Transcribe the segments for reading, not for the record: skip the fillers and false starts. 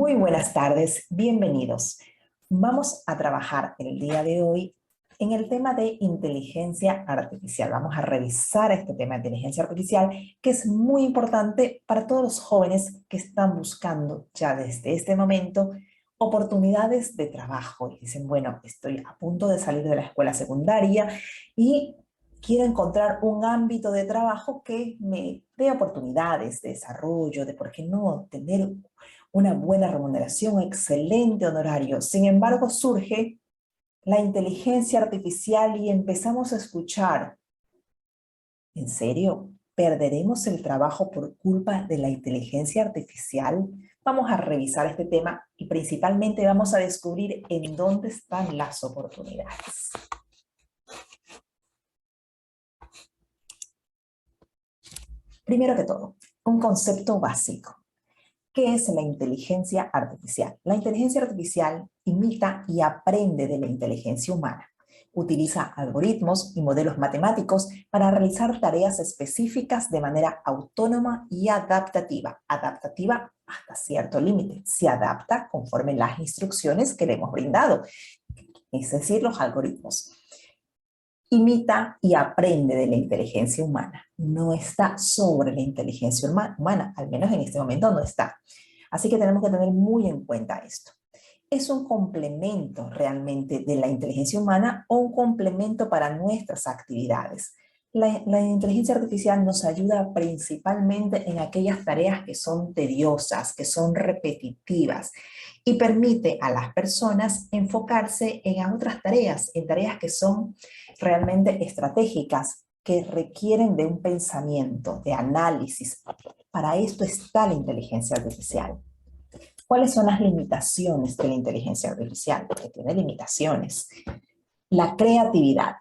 Muy buenas tardes, bienvenidos. Vamos a trabajar el día de hoy en el tema de inteligencia artificial. Vamos a revisar este tema de inteligencia artificial que es muy importante para todos los jóvenes que están buscando ya desde este momento oportunidades de trabajo. Y dicen, bueno, estoy a punto de salir de la escuela secundaria y quiero encontrar un ámbito de trabajo que me dé oportunidades de desarrollo, de por qué no tener una buena remuneración, excelente honorario. Sin embargo, surge la inteligencia artificial y empezamos a escuchar, ¿en serio? ¿Perderemos el trabajo por culpa de la inteligencia artificial? Vamos a revisar este tema y principalmente vamos a descubrir en dónde están las oportunidades. Primero que todo, un concepto básico. ¿Qué es la inteligencia artificial? La inteligencia artificial imita y aprende de la inteligencia humana. Utiliza algoritmos y modelos matemáticos para realizar tareas específicas de manera autónoma y adaptativa. Adaptativa hasta cierto límite. Se adapta conforme las instrucciones que le hemos brindado, es decir, los algoritmos. Imita y aprende de la inteligencia humana. No está sobre la inteligencia humana, al menos en este momento no está. Así que tenemos que tener muy en cuenta esto. ¿Es un complemento realmente de la inteligencia humana o un complemento para nuestras actividades? La inteligencia artificial nos ayuda principalmente en aquellas tareas que son tediosas, que son repetitivas, y permite a las personas enfocarse en otras tareas, en tareas que son realmente estratégicas, que requieren de un pensamiento, de análisis. Para esto está la inteligencia artificial. ¿Cuáles son las limitaciones de la inteligencia artificial? Porque tiene limitaciones. La creatividad.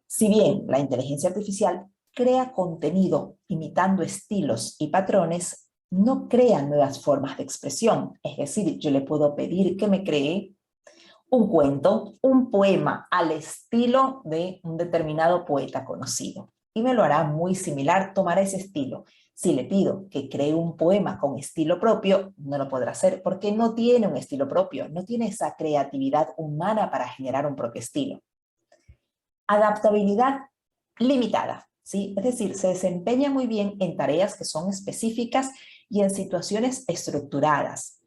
Si bien la inteligencia artificial crea contenido imitando estilos y patrones, no crea nuevas formas de expresión. Es decir, yo le puedo pedir que me cree un cuento, un poema al estilo de un determinado poeta conocido. Y me lo hará muy similar, tomará ese estilo. Si le pido que cree un poema con estilo propio, no lo podrá hacer porque no tiene un estilo propio, no tiene esa creatividad humana para generar un propio estilo. Adaptabilidad limitada, ¿sí? Es decir, se desempeña muy bien en tareas que son específicas y en situaciones estructuradas.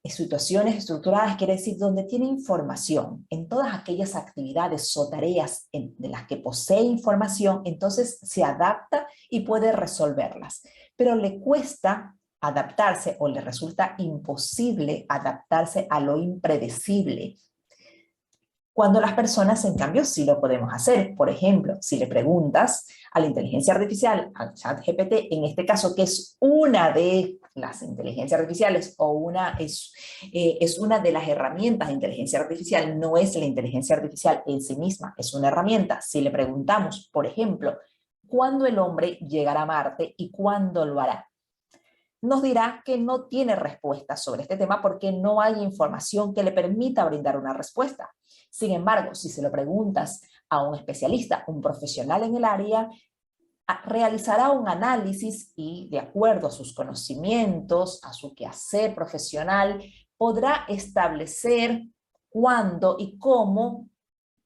Situaciones estructuradas quiere decir donde tiene información. En todas aquellas actividades o tareas de las que posee información, entonces se adapta y puede resolverlas. Pero le cuesta adaptarse o le resulta imposible adaptarse a lo impredecible. Cuando las personas, en cambio, sí lo podemos hacer. Por ejemplo, si le preguntas a la inteligencia artificial, al ChatGPT, en este caso, que es una de las inteligencias artificiales o es una de las herramientas de inteligencia artificial, no es la inteligencia artificial en sí misma, es una herramienta. Si le preguntamos, por ejemplo, ¿cuándo el hombre llegará a Marte y cuándo lo hará? Nos dirá que no tiene respuesta sobre este tema porque no hay información que le permita brindar una respuesta. Sin embargo, si se lo preguntas a un especialista, un profesional en el área, realizará un análisis y, de acuerdo a sus conocimientos, a su quehacer profesional, podrá establecer cuándo y cómo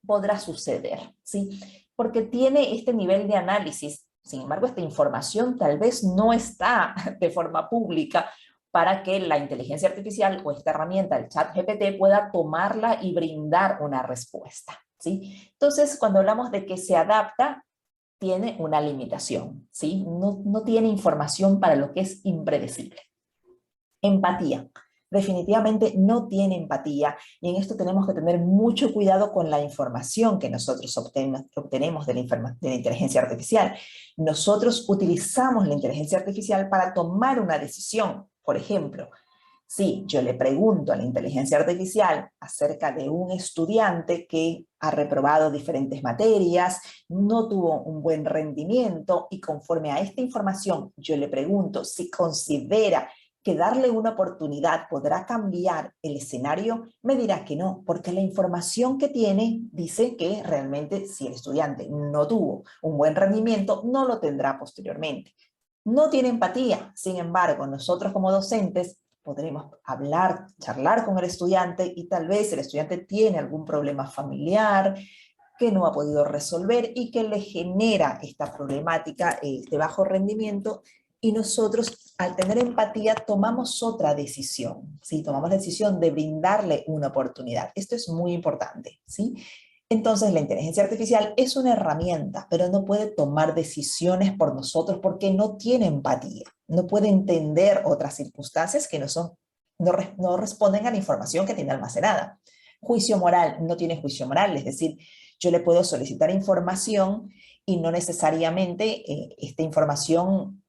podrá suceder, ¿sí? Porque tiene este nivel de análisis. Sin embargo, esta información tal vez no está de forma pública para que la inteligencia artificial o esta herramienta, el ChatGPT, pueda tomarla y brindar una respuesta, ¿sí? Entonces, cuando hablamos de que se adapta, tiene una limitación, ¿sí? No tiene información para lo que es impredecible. Empatía. Definitivamente no tiene empatía y en esto tenemos que tener mucho cuidado con la información que nosotros obtenemos de la inteligencia artificial. Nosotros utilizamos la inteligencia artificial para tomar una decisión. Por ejemplo, si yo le pregunto a la inteligencia artificial acerca de un estudiante que ha reprobado diferentes materias, no tuvo un buen rendimiento y conforme a esta información yo le pregunto si considera que darle una oportunidad podrá cambiar el escenario, me dirá que no, porque la información que tiene dice que realmente si el estudiante no tuvo un buen rendimiento, no lo tendrá posteriormente. No tiene empatía, sin embargo, nosotros como docentes podremos hablar, charlar con el estudiante y tal vez el estudiante tiene algún problema familiar que no ha podido resolver y que le genera esta problemática de bajo rendimiento, y nosotros, al tener empatía, tomamos otra decisión, ¿sí? Tomamos la decisión de brindarle una oportunidad. Esto es muy importante, ¿sí? Entonces, la inteligencia artificial es una herramienta, pero no puede tomar decisiones por nosotros porque no tiene empatía, no puede entender otras circunstancias que no responden a la información que tiene almacenada. Juicio moral, no tiene juicio moral, es decir, yo le puedo solicitar información y no necesariamente esta información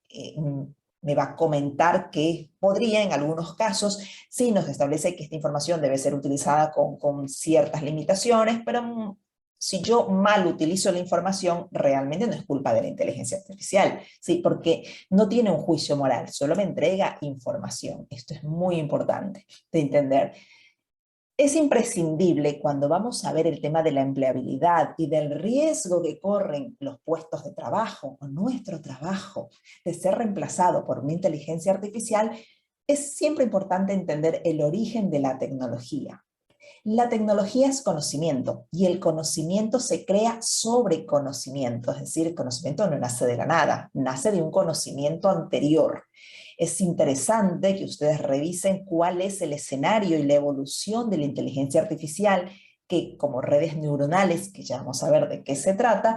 me va a comentar que podría, en algunos casos, sí nos establece que esta información debe ser utilizada con ciertas limitaciones, pero si yo mal utilizo la información, realmente no es culpa de la inteligencia artificial, ¿sí? Porque no tiene un juicio moral, solo me entrega información. Esto es muy importante de entender. Es imprescindible cuando vamos a ver el tema de la empleabilidad y del riesgo que corren los puestos de trabajo o nuestro trabajo de ser reemplazado por una inteligencia artificial, es siempre importante entender el origen de la tecnología. La tecnología es conocimiento y el conocimiento se crea sobre conocimiento, es decir, el conocimiento no nace de la nada, nace de un conocimiento anterior. Es interesante que ustedes revisen cuál es el escenario y la evolución de la inteligencia artificial, que como redes neuronales, que ya vamos a ver de qué se trata,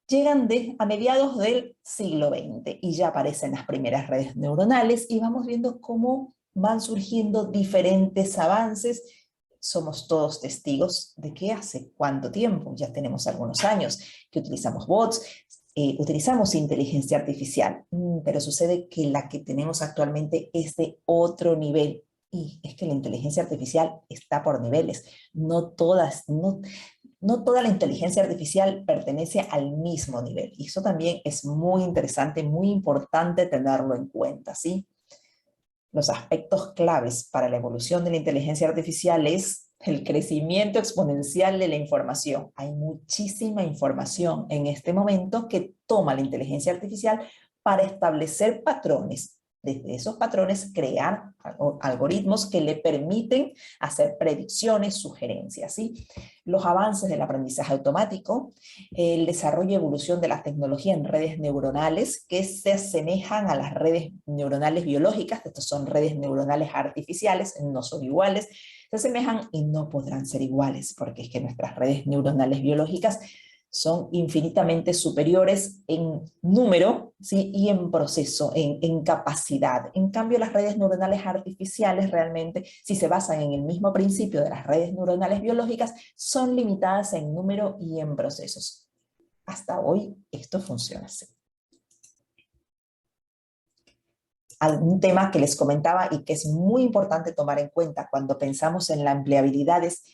llegan a mediados del siglo XX y ya aparecen las primeras redes neuronales y vamos viendo cómo van surgiendo diferentes avances. Somos todos testigos de que hace cuánto tiempo, ya tenemos algunos años, que utilizamos bots, utilizamos inteligencia artificial, pero sucede que la que tenemos actualmente es de otro nivel, y es que la inteligencia artificial está por niveles, no toda la inteligencia artificial pertenece al mismo nivel, y eso también es muy interesante, muy importante tenerlo en cuenta, ¿sí? Los aspectos claves para la evolución de la inteligencia artificial es el crecimiento exponencial de la información. Hay muchísima información en este momento que toma la inteligencia artificial para establecer patrones. Desde esos patrones crear algoritmos que le permiten hacer predicciones, sugerencias, ¿sí? Los avances del aprendizaje automático, el desarrollo y evolución de la tecnología en redes neuronales que se asemejan a las redes neuronales biológicas. Estas son redes neuronales artificiales, no son iguales, se asemejan y no podrán ser iguales, porque es que nuestras redes neuronales biológicas son infinitamente superiores en número, ¿sí? Y en proceso, en capacidad. En cambio, las redes neuronales artificiales realmente, si se basan en el mismo principio de las redes neuronales biológicas, son limitadas en número y en procesos. Hasta hoy esto funciona así. Un tema que les comentaba y que es muy importante tomar en cuenta cuando pensamos en la empleabilidad es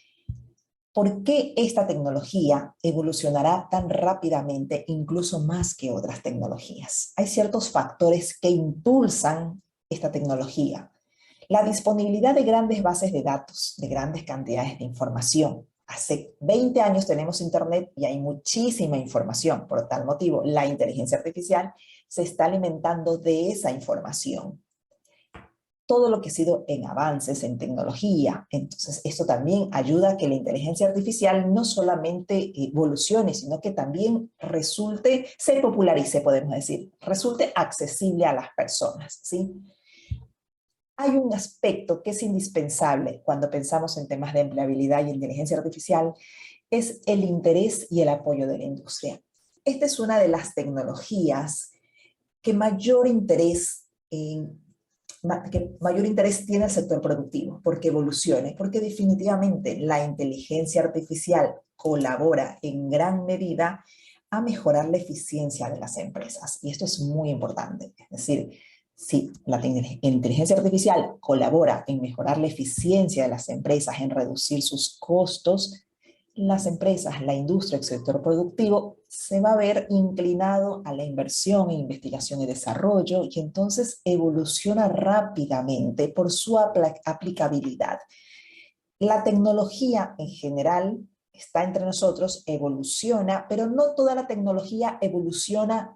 ¿por qué esta tecnología evolucionará tan rápidamente, incluso más que otras tecnologías? Hay ciertos factores que impulsan esta tecnología. La disponibilidad de grandes bases de datos, de grandes cantidades de información. Hace 20 años tenemos Internet y hay muchísima información. Por tal motivo, la inteligencia artificial se está alimentando de esa información. Todo lo que ha sido en avances, en tecnología. Entonces, esto también ayuda a que la inteligencia artificial no solamente evolucione, sino que también se popularice, podemos decir, resulte accesible a las personas, ¿sí? Hay un aspecto que es indispensable cuando pensamos en temas de empleabilidad y inteligencia artificial, es el interés y el apoyo de la industria. Esta es una de las tecnologías que mayor interés tiene el sector productivo, porque evolucione, porque definitivamente la inteligencia artificial colabora en gran medida a mejorar la eficiencia de las empresas. Y esto es muy importante. Es decir, si la inteligencia artificial colabora en mejorar la eficiencia de las empresas, en reducir sus costos, las empresas, la industria, el sector productivo se va a ver inclinado a la inversión en investigación y desarrollo y entonces evoluciona rápidamente por su aplicabilidad. La tecnología en general está entre nosotros, evoluciona, pero no toda la tecnología evoluciona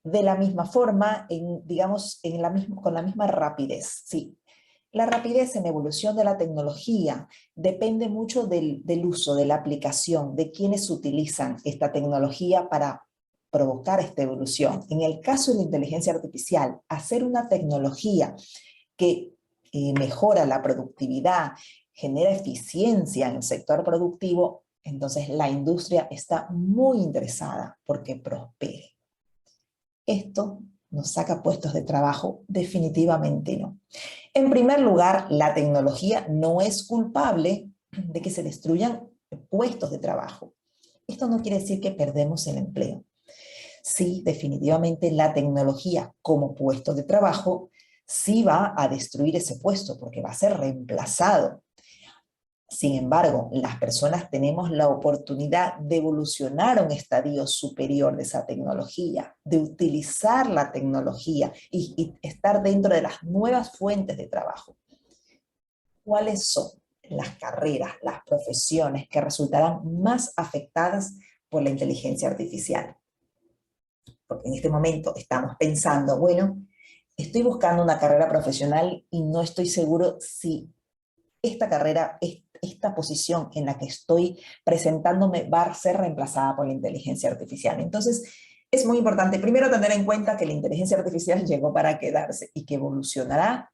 de la misma forma, digamos, con la misma rapidez. Sí. La rapidez en evolución de la tecnología depende mucho del uso, de la aplicación, de quienes utilizan esta tecnología para provocar esta evolución. En el caso de la inteligencia artificial, hacer una tecnología que mejora la productividad, genera eficiencia en el sector productivo, entonces la industria está muy interesada porque prospere. ¿Esto nos saca puestos de trabajo? Definitivamente no. En primer lugar, la tecnología no es culpable de que se destruyan puestos de trabajo. Esto no quiere decir que perdemos el empleo. Sí, definitivamente la tecnología como puesto de trabajo sí va a destruir ese puesto porque va a ser reemplazado. Sin embargo, las personas tenemos la oportunidad de evolucionar a un estadio superior de esa tecnología, de utilizar la tecnología y estar dentro de las nuevas fuentes de trabajo. ¿Cuáles son las carreras, las profesiones que resultarán más afectadas por la inteligencia artificial? Porque en este momento estamos pensando, bueno, estoy buscando una carrera profesional y no estoy seguro si esta carrera, esta posición en la que estoy presentándome va a ser reemplazada por la inteligencia artificial. Entonces, es muy importante primero tener en cuenta que la inteligencia artificial llegó para quedarse y que evolucionará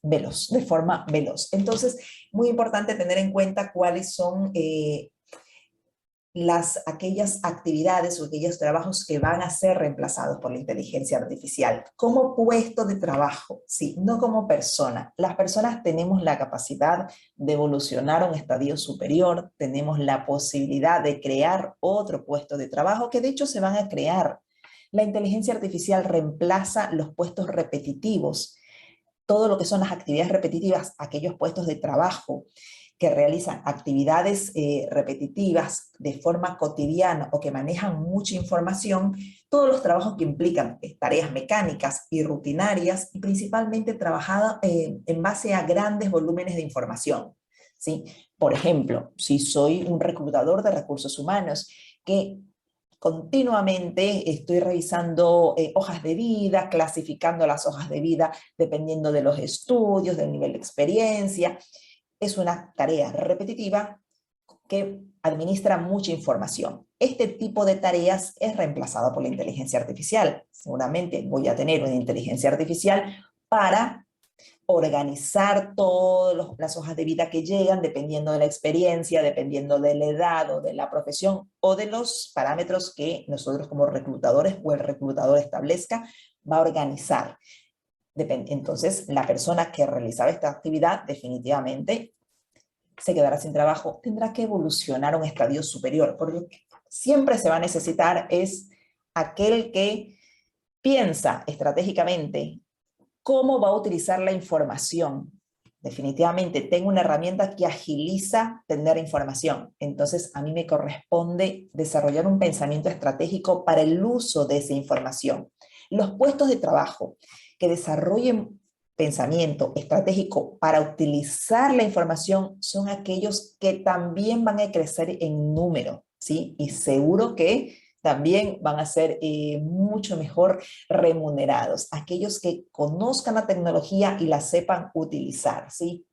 veloz, de forma veloz. Entonces, muy importante tener en cuenta cuáles son aquellas actividades o aquellos trabajos que van a ser reemplazados por la inteligencia artificial como puesto de trabajo, sí, no como persona. Las personas tenemos la capacidad de evolucionar a un estadio superior, tenemos la posibilidad de crear otro puesto de trabajo que de hecho se van a crear. La inteligencia artificial reemplaza los puestos repetitivos, todo lo que son las actividades repetitivas, aquellos puestos de trabajo que realizan actividades repetitivas de forma cotidiana o que manejan mucha información, todos los trabajos que implican tareas mecánicas y rutinarias y principalmente trabajada en base a grandes volúmenes de información, ¿sí? Por ejemplo, si soy un reclutador de recursos humanos que continuamente estoy revisando hojas de vida, clasificando las hojas de vida dependiendo de los estudios, del nivel de experiencia. Es una tarea repetitiva que administra mucha información. Este tipo de tareas es reemplazado por la inteligencia artificial. Seguramente voy a tener una inteligencia artificial para organizar todas las hojas de vida que llegan, dependiendo de la experiencia, dependiendo de la edad o de la profesión o de los parámetros que nosotros como reclutadores o el reclutador establezca, va a organizar. Entonces, la persona que realizaba esta actividad definitivamente se quedará sin trabajo, tendrá que evolucionar a un estadio superior, porque siempre se va a necesitar es aquel que piensa estratégicamente cómo va a utilizar la información. Definitivamente tengo una herramienta que agiliza tener información. Entonces a mí me corresponde desarrollar un pensamiento estratégico para el uso de esa información. Los puestos de trabajo que desarrollen pensamiento estratégico para utilizar la información son aquellos que también van a crecer en número, ¿sí? Y seguro que también van a ser mucho mejor remunerados, aquellos que conozcan la tecnología y la sepan utilizar, ¿sí?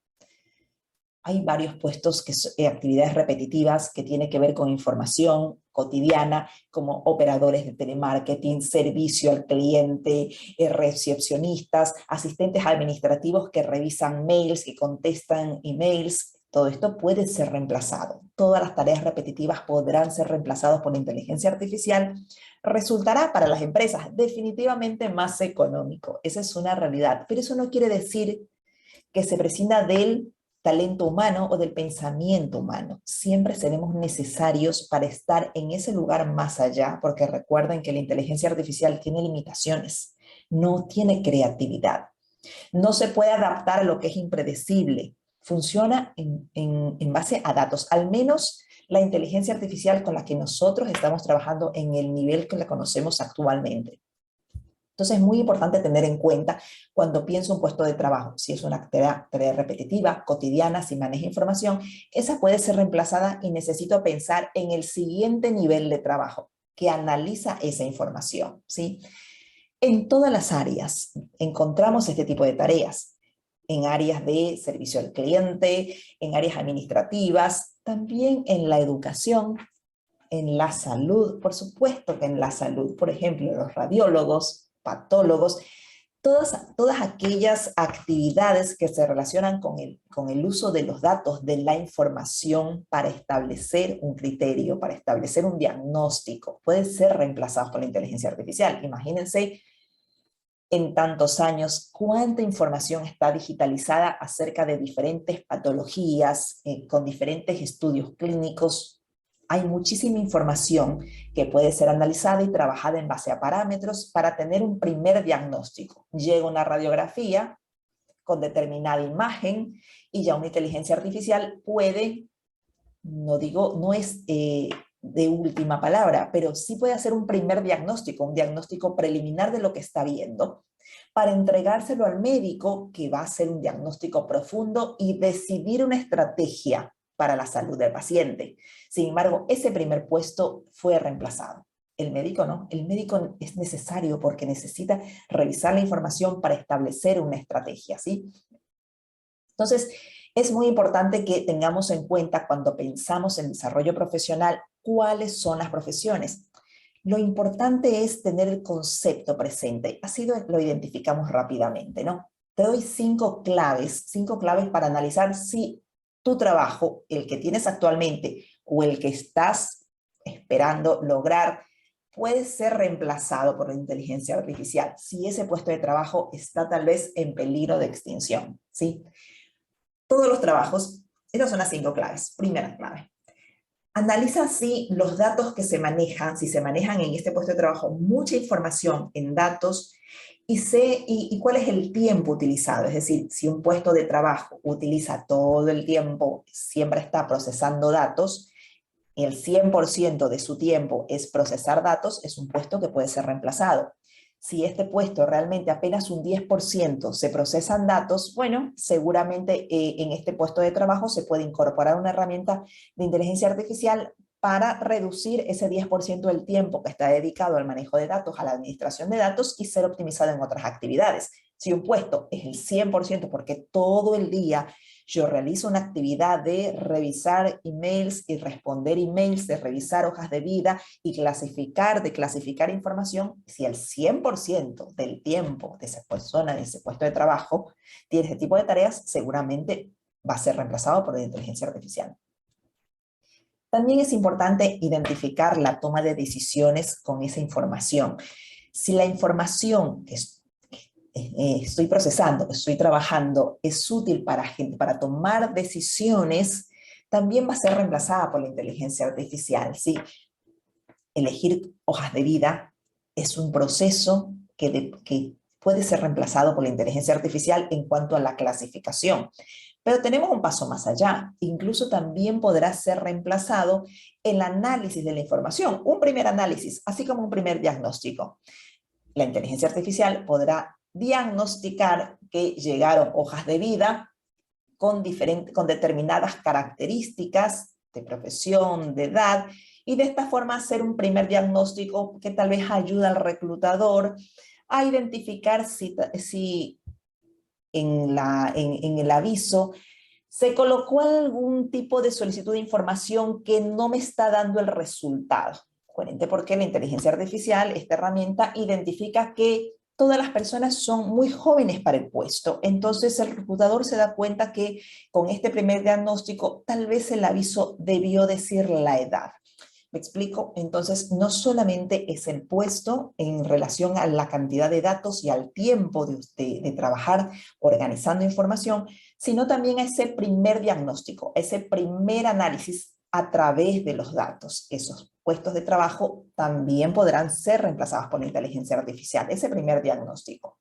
Hay varios puestos, actividades repetitivas que tienen que ver con información cotidiana, como operadores de telemarketing, servicio al cliente, recepcionistas, asistentes administrativos que revisan mails, que contestan emails. Todo esto puede ser reemplazado. Todas las tareas repetitivas podrán ser reemplazadas por la inteligencia artificial. Resultará para las empresas definitivamente más económico. Esa es una realidad. Pero eso no quiere decir que se prescinda del talento humano o del pensamiento humano. Siempre seremos necesarios para estar en ese lugar más allá, porque recuerden que la inteligencia artificial tiene limitaciones, no tiene creatividad, no se puede adaptar a lo que es impredecible, funciona en base a datos, al menos la inteligencia artificial con la que nosotros estamos trabajando en el nivel que la conocemos actualmente. Entonces es muy importante tener en cuenta cuando pienso un puesto de trabajo, si es una tarea repetitiva, cotidiana, si maneja información, esa puede ser reemplazada y necesito pensar en el siguiente nivel de trabajo que analiza esa información, ¿sí? En todas las áreas encontramos este tipo de tareas. en áreas de servicio al cliente, en áreas administrativas, también en la educación, en la salud, por supuesto que en la salud, por ejemplo, los radiólogos, patólogos, todas aquellas actividades que se relacionan con el uso de los datos, de la información para establecer un criterio, para establecer un diagnóstico, pueden ser reemplazados por la inteligencia artificial. Imagínense en tantos años cuánta información está digitalizada acerca de diferentes patologías, con diferentes estudios clínicos. Hay muchísima información que puede ser analizada y trabajada en base a parámetros para tener un primer diagnóstico. Llega una radiografía con determinada imagen y ya una inteligencia artificial puede, no es de última palabra, pero sí puede hacer un primer diagnóstico, un diagnóstico preliminar de lo que está viendo, para entregárselo al médico que va a hacer un diagnóstico profundo y decidir una estrategia para la salud del paciente. Sin embargo, ese primer puesto fue reemplazado. El médico no, el médico es necesario porque necesita revisar la información para establecer una estrategia, ¿sí? Entonces, es muy importante que tengamos en cuenta cuando pensamos en desarrollo profesional cuáles son las profesiones. Lo importante es tener el concepto presente, así lo identificamos rápidamente, ¿no? Te doy 5 claves para analizar si tu trabajo, el que tienes actualmente o el que estás esperando lograr, puede ser reemplazado por la inteligencia artificial, si ese puesto de trabajo está tal vez en peligro de extinción, ¿sí? Todos los trabajos, estas son las 5 claves. Primera clave. Analiza si los datos que se manejan, si se manejan en este puesto de trabajo, mucha información en datos y cuál es el tiempo utilizado. Es decir, si un puesto de trabajo utiliza todo el tiempo, siempre está procesando datos, y el 100% de su tiempo es procesar datos, es un puesto que puede ser reemplazado. Si este puesto realmente apenas un 10% se procesan datos, bueno, seguramente en este puesto de trabajo se puede incorporar una herramienta de inteligencia artificial para reducir ese 10% del tiempo que está dedicado al manejo de datos, a la administración de datos y ser optimizado en otras actividades. Si un puesto es el 100%, porque todo el día yo realizo una actividad de revisar emails y responder emails, de revisar hojas de vida y de clasificar información, si el 100% del tiempo de esa persona, de ese puesto de trabajo, tiene ese tipo de tareas, seguramente va a ser reemplazado por la inteligencia artificial. También es importante identificar la toma de decisiones con esa información. Si la información que estoy procesando, que estoy trabajando, es útil para tomar decisiones, también va a ser reemplazada por la inteligencia artificial, ¿sí? Elegir hojas de vida es un proceso que puede ser reemplazado por la inteligencia artificial en cuanto a la clasificación. Pero tenemos un paso más allá. Incluso también podrá ser reemplazado el análisis de la información, un primer análisis, así como un primer diagnóstico. La inteligencia artificial podrá diagnosticar que llegaron hojas de vida con determinadas características de profesión, de edad, y de esta forma hacer un primer diagnóstico que tal vez ayuda al reclutador a identificar si en el aviso se colocó algún tipo de solicitud de información que no me está dando el resultado. Coherente porque la inteligencia artificial, esta herramienta, identifica que todas las personas son muy jóvenes para el puesto. Entonces el reclutador se da cuenta que con este primer diagnóstico tal vez el aviso debió decir la edad. ¿Me explico? Entonces, no solamente es el puesto en relación a la cantidad de datos y al tiempo de trabajar organizando información, sino también a ese primer diagnóstico, ese primer análisis a través de los datos. Esos puestos de trabajo también podrán ser reemplazados por la inteligencia artificial, ese primer diagnóstico.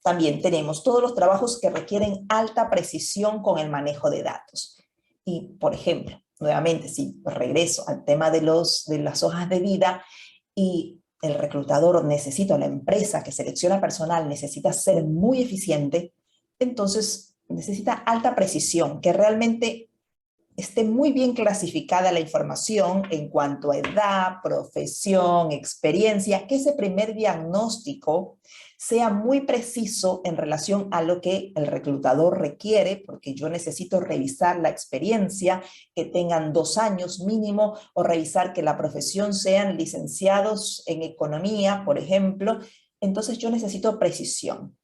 También tenemos todos los trabajos que requieren alta precisión con el manejo de datos. Y, por ejemplo, nuevamente, si regreso al tema de las hojas de vida y el reclutador necesita, la empresa que selecciona personal necesita ser muy eficiente, entonces necesita alta precisión, que realmente esté muy bien clasificada la información en cuanto a edad, profesión, experiencia, que ese primer diagnóstico sea muy preciso en relación a lo que el reclutador requiere, porque yo necesito revisar la experiencia, que tengan 2 años mínimo, o revisar que la profesión sean licenciados en economía, por ejemplo. Entonces yo necesito precisión.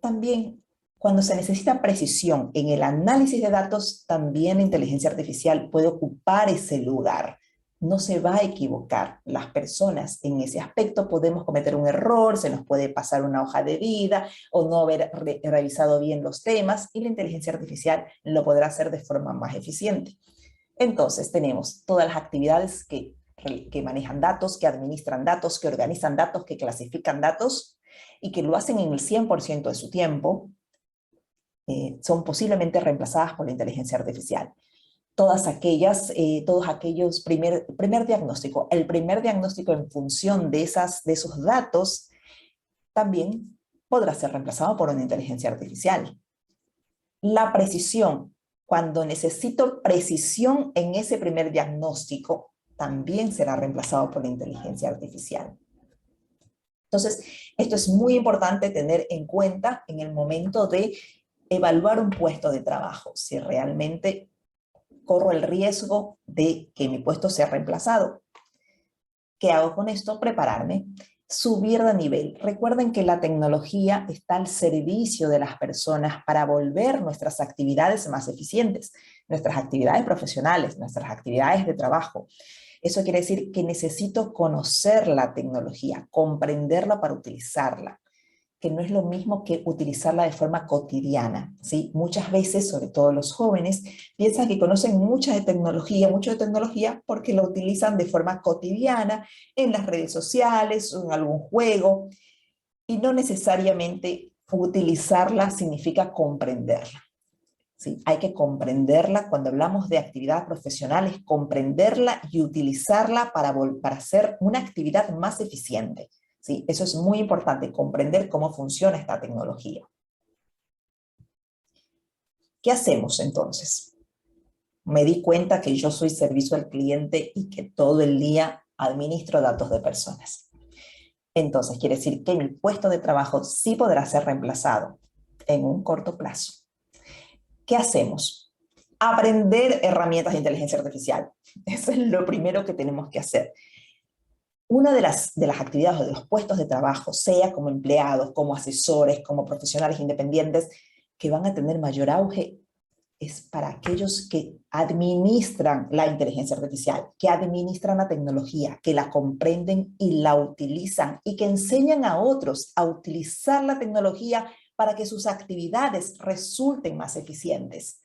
También, cuando se necesita precisión en el análisis de datos, también la inteligencia artificial puede ocupar ese lugar. No se va a equivocar. Las personas en ese aspecto podemos cometer un error, se nos puede pasar una hoja de vida o no haber revisado bien los temas, y la inteligencia artificial lo podrá hacer de forma más eficiente. Entonces tenemos todas las actividades que manejan datos, que administran datos, que organizan datos, que clasifican datos y que lo hacen en el 100% de su tiempo. Son posiblemente reemplazadas por la inteligencia artificial. Todos aquellos primer diagnóstico, el primer diagnóstico en función de esos datos también podrá ser reemplazado por una inteligencia artificial. La precisión, cuando necesito precisión en ese primer diagnóstico, también será reemplazado por la inteligencia artificial. Entonces, esto es muy importante tener en cuenta en el momento de evaluar un puesto de trabajo, si realmente corro el riesgo de que mi puesto sea reemplazado. ¿Qué hago con esto? Prepararme, subir de nivel. Recuerden que la tecnología está al servicio de las personas para volver nuestras actividades más eficientes, nuestras actividades profesionales, nuestras actividades de trabajo. Eso quiere decir que necesito conocer la tecnología, comprenderla para utilizarla, que no es lo mismo que utilizarla de forma cotidiana, ¿sí? Muchas veces, sobre todo los jóvenes, piensan que conocen mucho de tecnología porque lo utilizan de forma cotidiana en las redes sociales o en algún juego, y no necesariamente utilizarla significa comprenderla. ¿Sí? Hay que comprenderla cuando hablamos de actividad profesional, es comprenderla y utilizarla para hacer una actividad más eficiente. ¿Sí? Eso es muy importante, comprender cómo funciona esta tecnología. ¿Qué hacemos entonces? Me di cuenta que yo soy servicio al cliente y que todo el día administro datos de personas. Entonces quiere decir que mi puesto de trabajo sí podrá ser reemplazado en un corto plazo. ¿Qué hacemos? Aprender herramientas de inteligencia artificial. Eso es lo primero que tenemos que hacer. Una de las actividades o de los puestos de trabajo, sea como empleados, como asesores, como profesionales independientes, que van a tener mayor auge, es para aquellos que administran la inteligencia artificial, que administran la tecnología, que la comprenden y la utilizan, y que enseñan a otros a utilizar la tecnología para que sus actividades resulten más eficientes.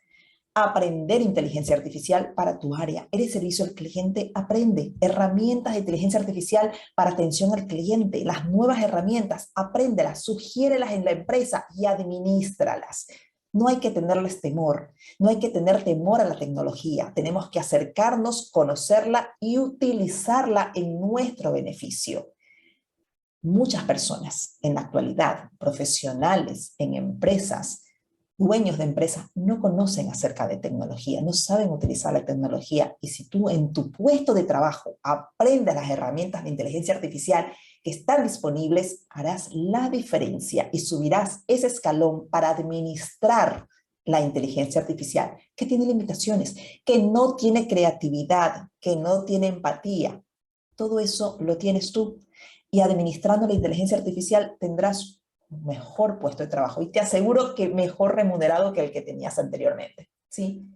Aprender inteligencia artificial para tu área. Eres servicio al cliente, aprende herramientas de inteligencia artificial para atención al cliente. Las nuevas herramientas, apréndelas, sugiérelas en la empresa y administralas. No hay que tenerles temor, no hay que tener temor a la tecnología. Tenemos que acercarnos, conocerla y utilizarla en nuestro beneficio. Muchas personas en la actualidad, profesionales en empresas, dueños de empresas, no conocen acerca de tecnología, no saben utilizar la tecnología. Y si tú en tu puesto de trabajo aprendes las herramientas de inteligencia artificial que están disponibles, harás la diferencia y subirás ese escalón para administrar la inteligencia artificial, que tiene limitaciones, que no tiene creatividad, que no tiene empatía. Todo eso lo tienes tú. Y administrando la inteligencia artificial tendrás un mejor puesto de trabajo, y te aseguro que mejor remunerado que el que tenías anteriormente, ¿sí?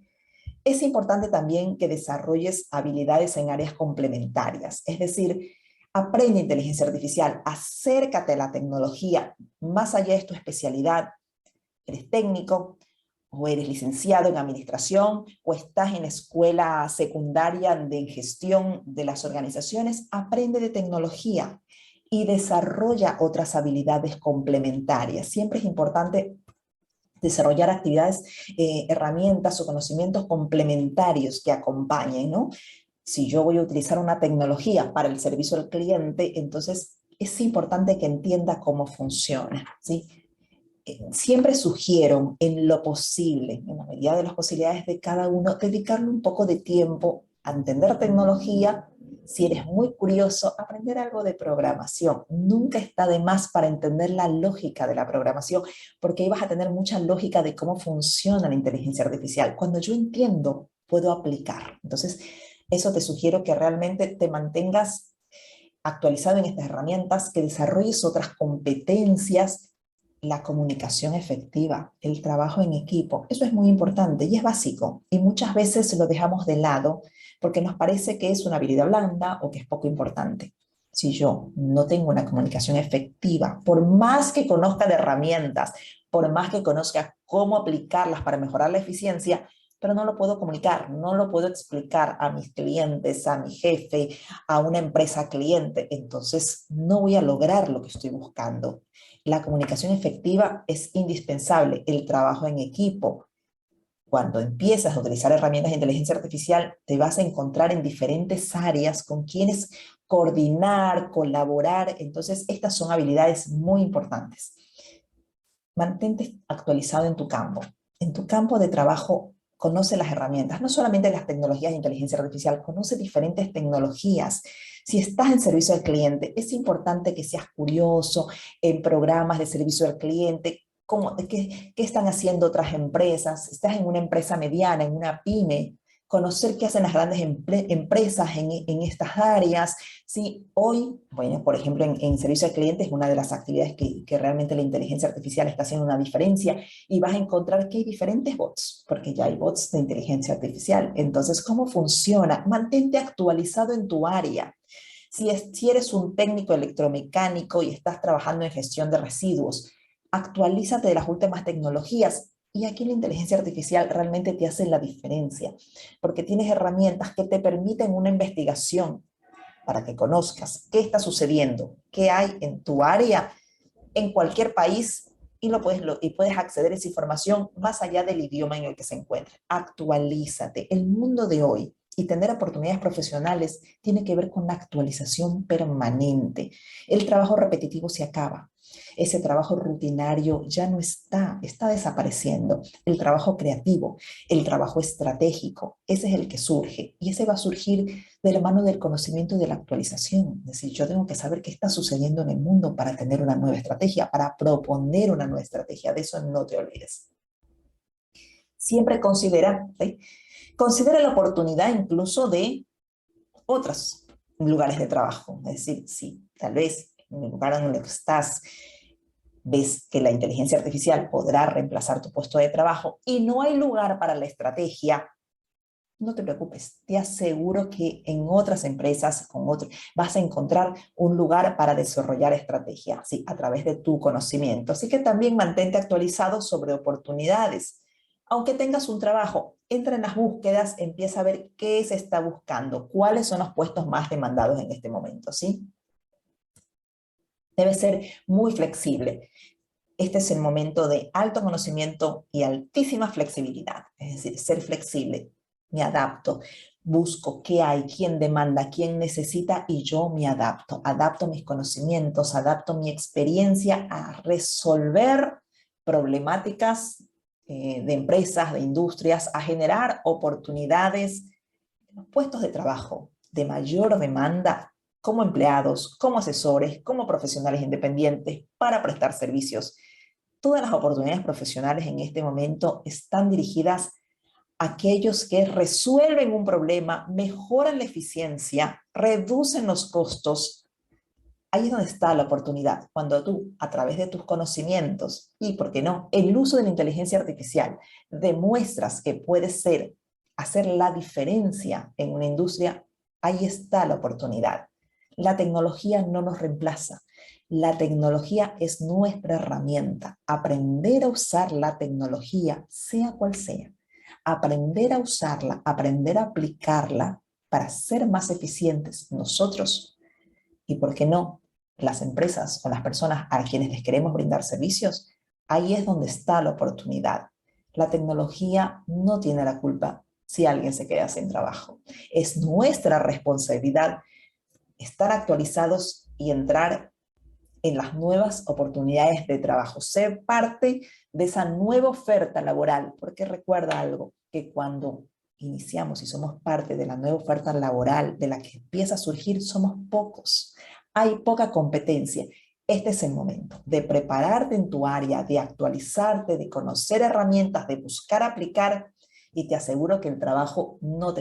Es importante también que desarrolles habilidades en áreas complementarias, es decir, aprende inteligencia artificial, acércate a la tecnología, más allá de tu especialidad. Eres técnico, o eres licenciado en administración, o estás en la escuela secundaria de gestión de las organizaciones, aprende de tecnología y desarrolla otras habilidades complementarias. Siempre es importante desarrollar actividades, herramientas o conocimientos complementarios que acompañen, ¿no? Si yo voy a utilizar una tecnología para el servicio al cliente, entonces es importante que entienda cómo funciona, ¿sí? Siempre sugiero, en lo posible, en la medida de las posibilidades de cada uno, dedicarle un poco de tiempo a entender tecnología Si eres muy curioso, aprender algo de programación. Nunca está de más para entender la lógica de la programación, porque ahí vas a tener mucha lógica de cómo funciona la inteligencia artificial. Cuando yo entiendo, puedo aplicar. Entonces, eso te sugiero que realmente te mantengas actualizado en estas herramientas, que desarrolles otras competencias, la comunicación efectiva, el trabajo en equipo. Eso es muy importante y es básico. Y muchas veces lo dejamos de lado porque nos parece que es una habilidad blanda o que es poco importante. Si yo no tengo una comunicación efectiva, por más que conozca de herramientas, por más que conozca cómo aplicarlas para mejorar la eficiencia, pero no lo puedo comunicar, no lo puedo explicar a mis clientes, a mi jefe, a una empresa cliente, entonces no voy a lograr lo que estoy buscando. La comunicación efectiva es indispensable, el trabajo en equipo. Cuando empiezas a utilizar herramientas de inteligencia artificial, te vas a encontrar en diferentes áreas con quienes coordinar, colaborar. Entonces, estas son habilidades muy importantes. Mantente actualizado en tu campo. En tu campo de trabajo, conoce las herramientas, no solamente las tecnologías de inteligencia artificial, conoce diferentes tecnologías. Si estás en servicio al cliente, es importante que seas curioso en programas de servicio al cliente, qué están haciendo otras empresas. Estás en una empresa mediana, en una pyme, conocer qué hacen las grandes empresas en estas áreas. Sí, hoy, bueno, por ejemplo, en servicio al cliente es una de las actividades que realmente la inteligencia artificial está haciendo una diferencia y vas a encontrar que hay diferentes bots, porque ya hay bots de inteligencia artificial. Entonces, ¿cómo funciona? Mantente actualizado en tu área. Si eres un técnico electromecánico y estás trabajando en gestión de residuos, actualízate de las últimas tecnologías. Y aquí la inteligencia artificial realmente te hace la diferencia, porque tienes herramientas que te permiten una investigación para que conozcas qué está sucediendo, qué hay en tu área, en cualquier país, y puedes acceder a esa información más allá del idioma en el que se encuentre. Actualízate. El mundo de hoy y tener oportunidades profesionales tiene que ver con la actualización permanente. El trabajo repetitivo se acaba. Ese trabajo rutinario ya no está desapareciendo. El trabajo creativo, el trabajo estratégico, ese es el que surge y ese va a surgir de la mano del conocimiento y de la actualización. Es decir, yo tengo que saber qué está sucediendo en el mundo para tener una nueva estrategia, para proponer una nueva estrategia. De eso no te olvides. Siempre considera, ¿sí? Considera la oportunidad incluso de otros lugares de trabajo. Es decir, si tal vez en el lugar en el que estás ves que la inteligencia artificial podrá reemplazar tu puesto de trabajo y no hay lugar para la estrategia, no te preocupes, te aseguro que en otras empresas vas a encontrar un lugar para desarrollar estrategia, ¿sí? A través de tu conocimiento. Así que también mantente actualizado sobre oportunidades. Aunque tengas un trabajo, entra en las búsquedas, empieza a ver qué se está buscando, cuáles son los puestos más demandados en este momento, ¿sí? Debe ser muy flexible. Este es el momento de alto conocimiento y altísima flexibilidad, es decir, ser flexible. Me adapto, busco qué hay, quién demanda, quién necesita y yo me adapto. Adapto mis conocimientos, adapto mi experiencia a resolver problemáticas de empresas, de industrias, a generar oportunidades, puestos de trabajo de mayor demanda como empleados, como asesores, como profesionales independientes para prestar servicios. Todas las oportunidades profesionales en este momento están dirigidas a aquellos que resuelven un problema, mejoran la eficiencia, reducen los costos. Ahí es donde está la oportunidad, cuando tú, a través de tus conocimientos y, ¿por qué no?, el uso de la inteligencia artificial, demuestras que puedes hacer la diferencia en una industria, ahí está la oportunidad. La tecnología no nos reemplaza. La tecnología es nuestra herramienta. Aprender a usar la tecnología, sea cual sea, aprender a usarla, aprender a aplicarla para ser más eficientes nosotros y, ¿por qué no?, las empresas o las personas a quienes les queremos brindar servicios, ahí es donde está la oportunidad. La tecnología no tiene la culpa si alguien se queda sin trabajo. Es nuestra responsabilidad estar actualizados y entrar en las nuevas oportunidades de trabajo, ser parte de esa nueva oferta laboral, porque recuerda algo, que cuando iniciamos y somos parte de la nueva oferta laboral de la que empieza a surgir, somos pocos. Hay poca competencia. Este es el momento de prepararte en tu área, de actualizarte, de conocer herramientas, de buscar aplicar, y te aseguro que el trabajo no te